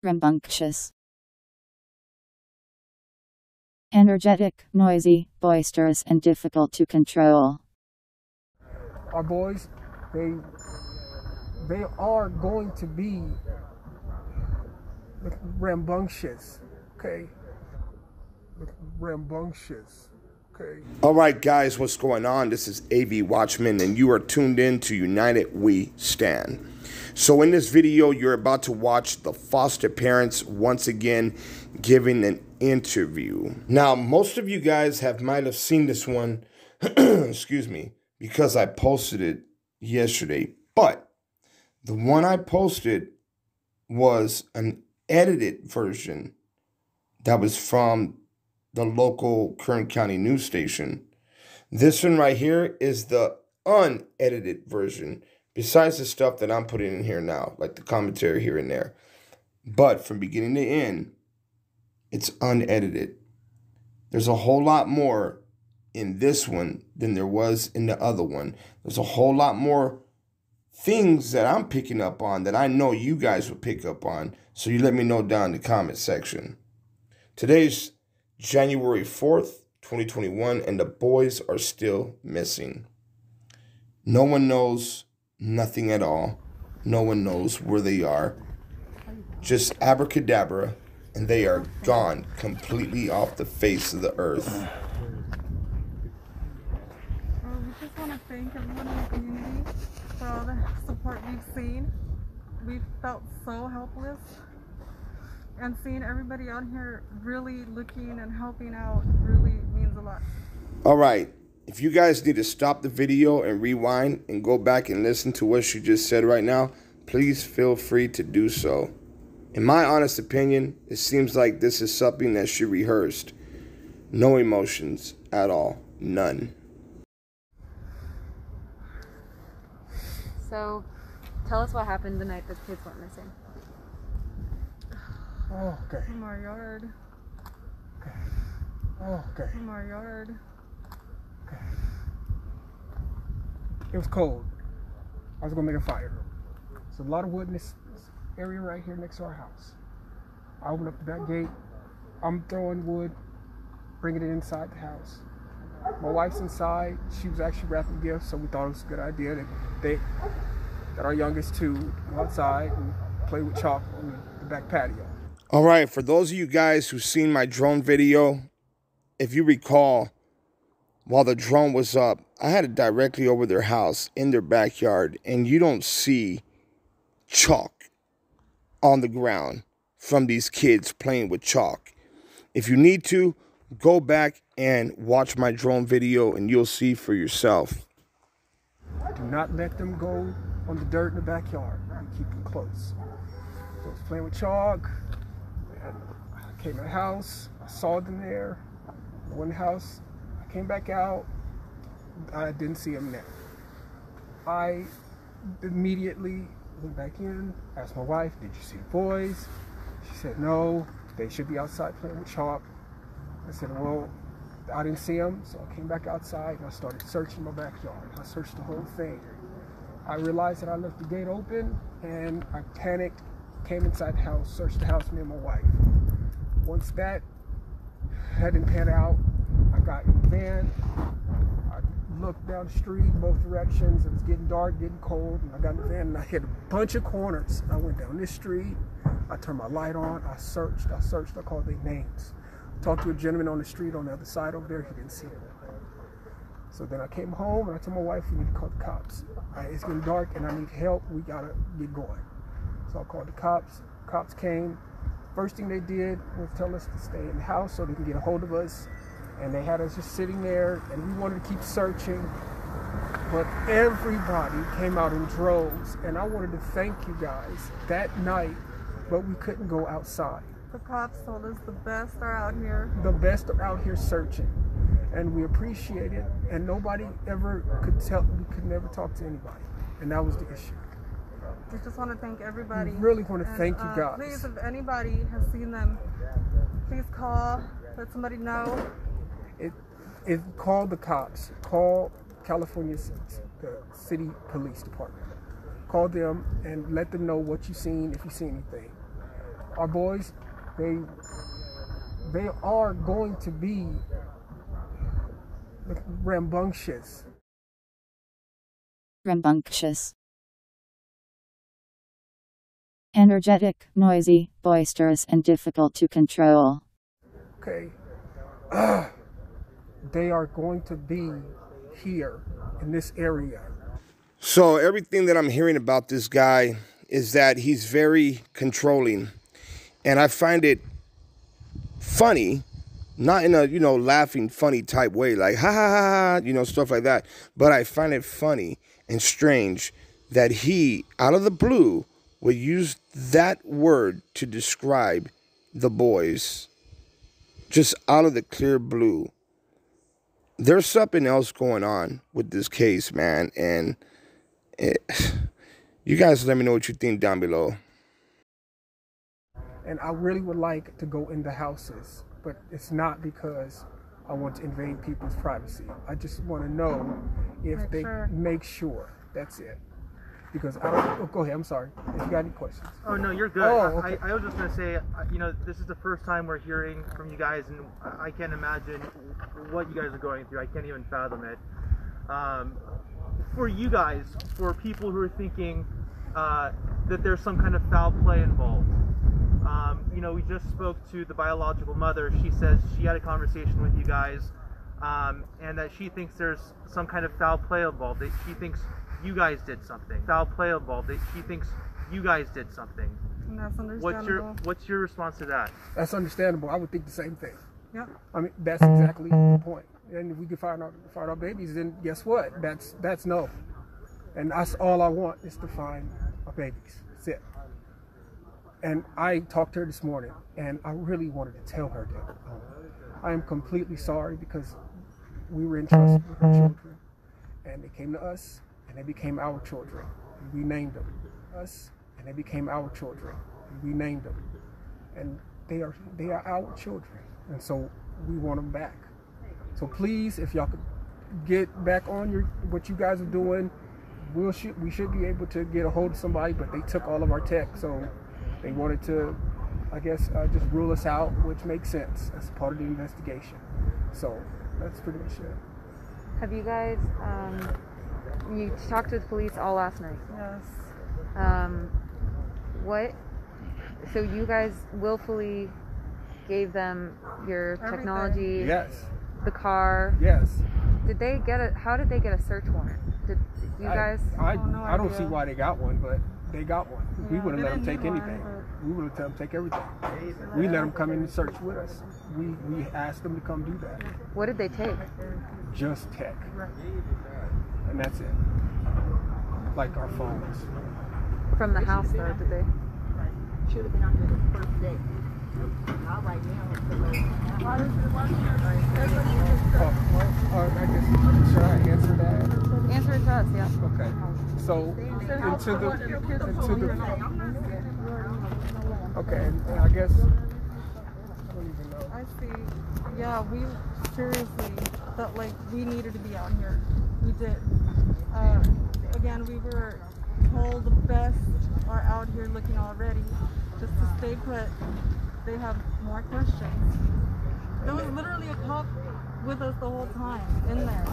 Rambunctious. Energetic, noisy, boisterous, and difficult to control. Our boys, they are going to be rambunctious, okay? Rambunctious, okay? All right, guys, what's going on? This is AV.WATCHMEN, and you are tuned in to United We Stand. So in this video, you're about to watch the foster parents once again giving an interview. Now, most of you guys might have seen this one, excuse me, because I posted it yesterday. But the one I posted was an edited version that was from the local Kern County news station. This one right here is the unedited version, besides the stuff that I'm putting in here now, like the commentary here and there. But from beginning to end, it's unedited. There's a whole lot more in this one than there was in the other one. There's a whole lot more things that I'm picking up on that I know you guys will pick up on. So you let me know down in the comment section. Today's January 4th, 2021, and the boys are still missing. No one knows nothing at all. No one knows where they are. Just abracadabra, and they are gone completely off the face of the earth. We just want to thank everyone in the community for all the support we've seen. We've felt so helpless, and seeing everybody out here really looking and helping out really means a lot. All right. If you guys need to stop the video and rewind and go back and listen to what she just said right now, please feel free to do so. In my honest opinion, it seems like this is something that she rehearsed. No emotions at all. None. So, tell us what happened the night the kids went missing. Oh, okay. From our yard. Okay. Oh, okay. From our yard. Okay. It was cold. I was gonna make a fire. There's a lot of wood in this area right here next to our house. I opened up the back gate. I'm throwing wood, bringing it inside the house. My wife's inside. She was actually wrapping gifts, so we thought it was a good idea that our youngest two go outside and play with chalk on the back patio. All right, for those of you guys who've seen my drone video, if you recall, while the drone was up, I had it directly over their house in their backyard, and you don't see chalk on the ground from these kids playing with chalk. If you need to, go back and watch my drone video and you'll see for yourself. Do not let them go on the dirt in the backyard. Keep them close. So I was playing with chalk. And I came to the house. I saw them there. I went in the house. I came back out. I didn't see them there. I immediately went back in, asked my wife, did you see the boys? She said, no, they should be outside playing with chalk. I said, well, I didn't see them, so I came back outside and I started searching my backyard. I searched the whole thing. I realized that I left the gate open and I panicked, came inside the house, searched the house, me and my wife. Once that didn't pan out, I got in the van. Looked down the street, both directions. It was getting dark, getting cold, and I got in the van and I hit a bunch of corners. I went down this street, I turned my light on, I searched, I called their names. Talked to a gentleman on the street on the other side over there, he didn't see them. So then I came home and I told my wife, we need to call the cops. It's getting dark and I need help, we gotta get going. So I called the cops, cops came. First thing they did was tell us to stay in the house so they can get a hold of us. And they had us just sitting there, and we wanted to keep searching, but everybody came out in droves, and I wanted to thank you guys that night, but we couldn't go outside. The cops told us the best are out here. The best are out here searching, and we appreciate it, and nobody ever could tell, we could never talk to anybody, and that was the issue. We just want to thank everybody. We really want to thank you guys. Please, if anybody has seen them, please call, let somebody know. Call the cops. Call California, the city police department. Call them and let them know what you've seen, if you see anything. our boys, they are going to be rambunctious. Rambunctious. Energetic, noisy, boisterous, and difficult to control. Okay. They are going to be here in this area. So everything that I'm hearing about this guy is that he's very controlling. And I find it funny, not in a, laughing, funny type way, like, ha, ha, ha, ha, stuff like that. But I find it funny and strange that he, out of the blue, would use that word to describe the boys. Just out of the clear blue. There's something else going on with this case, man. And you guys let me know what you think down below. And I really would like to go into houses, but it's not because I want to invade people's privacy. I just want to know if they make sure. That's it. Because I don't. Oh, go ahead. I'm sorry. If you got any questions. Oh no, you're good. Oh, okay. I was just gonna say, this is the first time we're hearing from you guys, and I can't imagine what you guys are going through. I can't even fathom it. For you guys, for people who are thinking that there's some kind of foul play involved, we just spoke to the biological mother. She says she had a conversation with you guys, and that she thinks there's some kind of foul play involved. That she thinks you guys did something. Foul play involved. That she thinks you guys did something. And that's understandable. What's your response to that? That's understandable. I would think the same thing. Yep. I mean, that's exactly the point. And if we can find our babies, then guess what? That's no. And that's all I want is to find our babies. That's it. And I talked to her this morning, and I really wanted to tell her that I am completely sorry because we were entrusted with her children, and they came to us, and they became our children. And we named them us, and they became our children. And we named them, and they are our children, and so we want them back. So please, if y'all could get back on what you guys are doing, we should be able to get a hold of somebody, but they took all of our tech, so they wanted to, I guess, just rule us out, which makes sense as part of the investigation. So that's pretty much it. Have you guys, you talked to the police all last night? Yes. So you guys willfully gave them your technology? Yes. The car? Yes. How did they get a search warrant? Did you guys? I don't see why they got one, but they got one. We Yeah, wouldn't they let them didn't take need anything. one, We would have let them take everything. We let them come in and search with us. We asked them to come do that. What did they take? Just tech. And that's it. Like our phones. From the house, though, did they? Should have been on the first day. Not right now. I guess, should I answer that? Answer it to us, yeah. Okay. So, okay, and I guess, I don't even know. I see. Yeah, we seriously felt like we needed to be out here. We did. Again, we were told the best are out here looking already. Just to stay put. They have more questions. There was literally a cop with us the whole time in there.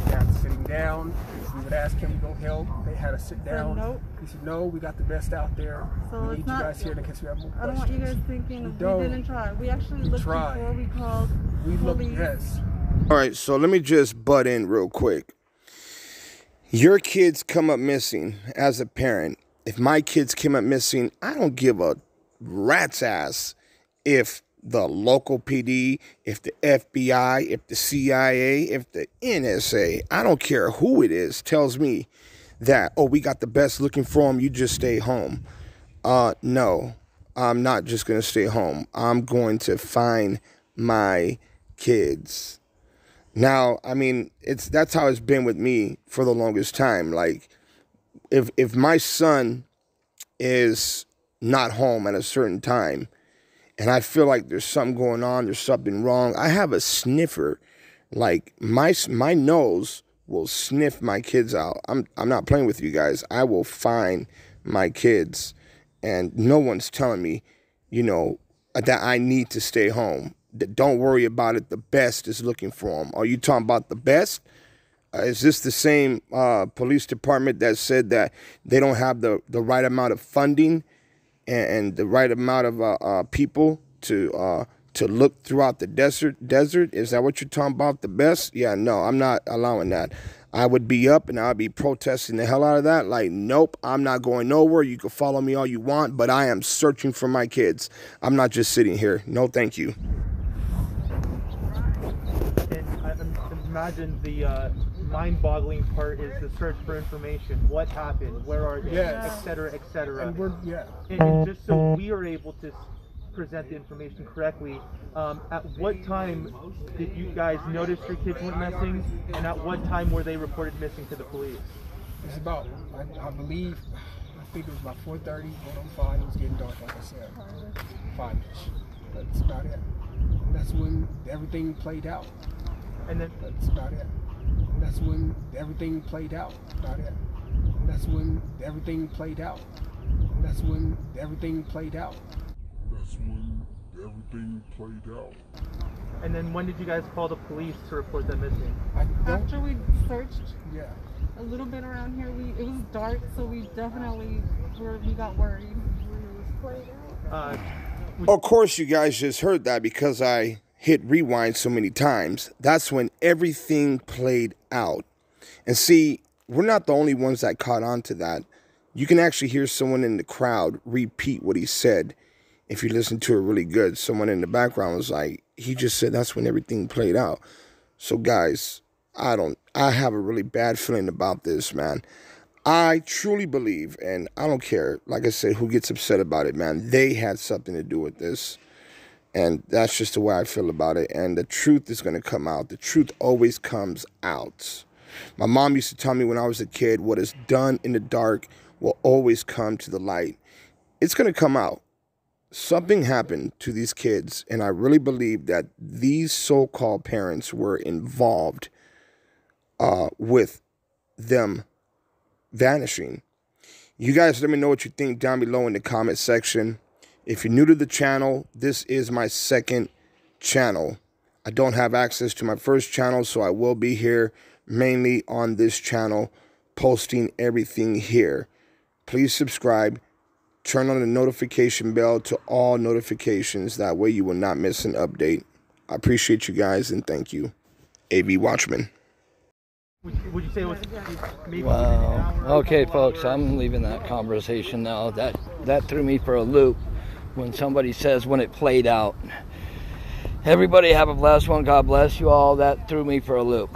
Yeah, sitting down. We would ask him to go help. They had us sit down. Nope. He said, no, we got the best out there. So We it's need not- you guys here in case we have more I questions. don't want you guys thinking we didn't try. We actually looked tried. before we called We looked, police. yes. All right, so let me just butt in real quick. Your kids come up missing as a parent. If my kids came up missing, I don't give a rat's ass if the local PD, if the FBI, if the CIA, if the NSA, I don't care who it is, tells me that, oh, we got the best looking for them, you just stay home. No, I'm not just going to stay home. I'm going to find my kids. Now, I mean, that's how it's been with me for the longest time. Like, if my son is not home at a certain time, and I feel like there's something going on, there's something wrong, I have a sniffer. Like, my nose will sniff my kids out. I'm not playing with you guys. I will find my kids, and no one's telling me you know, that I need to stay home. Don't worry about it. The best is looking for them. Are you talking about the best? Is this the same police department that said that they don't have the right amount of funding and the right amount of people to look throughout the desert? Is that what you're talking about, the best? Yeah, no, I'm not allowing that. I would be up and I'd be protesting the hell out of that. Like, nope, I'm not going nowhere. You can follow me all you want, but I am searching for my kids. I'm not just sitting here. No, thank you. And I imagine the mind-boggling part is the search for information. What happened? Where are they? Yes. Et cetera, et cetera. And And just so we are able to present the information correctly, at what time did you guys notice your kids went missing, and at what time were they reported missing to the police? it's about, I think it was about 4:30, going on 5. It was getting dark, like I said, 5-ish. That's about it. And that's when everything played out. And then That's about it. And that's when everything played out. About it. And that's when everything played out. And that's when everything played out. And then when did you guys call the police to report them missing? After we searched Yeah. a little bit around here, it was dark, so we definitely we got worried. Of course, you guys just heard that because I hit rewind so many times. That's when everything played out. And see, we're not the only ones that caught on to that. You can actually hear someone in the crowd repeat what he said. If you listen to it really good, someone in the background was like, he just said that's when everything played out. So guys, I have a really bad feeling about this, man. I truly believe, and I don't care, like I said, who gets upset about it, man. They had something to do with this. And that's just the way I feel about it. And the truth is going to come out. The truth always comes out. My mom used to tell me when I was a kid, what is done in the dark will always come to the light. It's going to come out. Something happened to these kids, and I really believe that these so-called parents were involved with them vanishing. You guys let me know what you think down below in the comment section. If you're new to the channel, this is my second channel. I don't have access to my first channel, so I will be here mainly on this channel, posting everything here. Please subscribe. Turn on the notification bell to all notifications. That way you will not miss an update. I appreciate you guys and thank you. AV.WATCHMEN. Would you say it was maybe Wow. an hour, Okay, a couple folks, hours? I'm leaving that conversation now. That threw me for a loop when somebody says when it played out. Everybody have a blessed one. God bless you all. That threw me for a loop.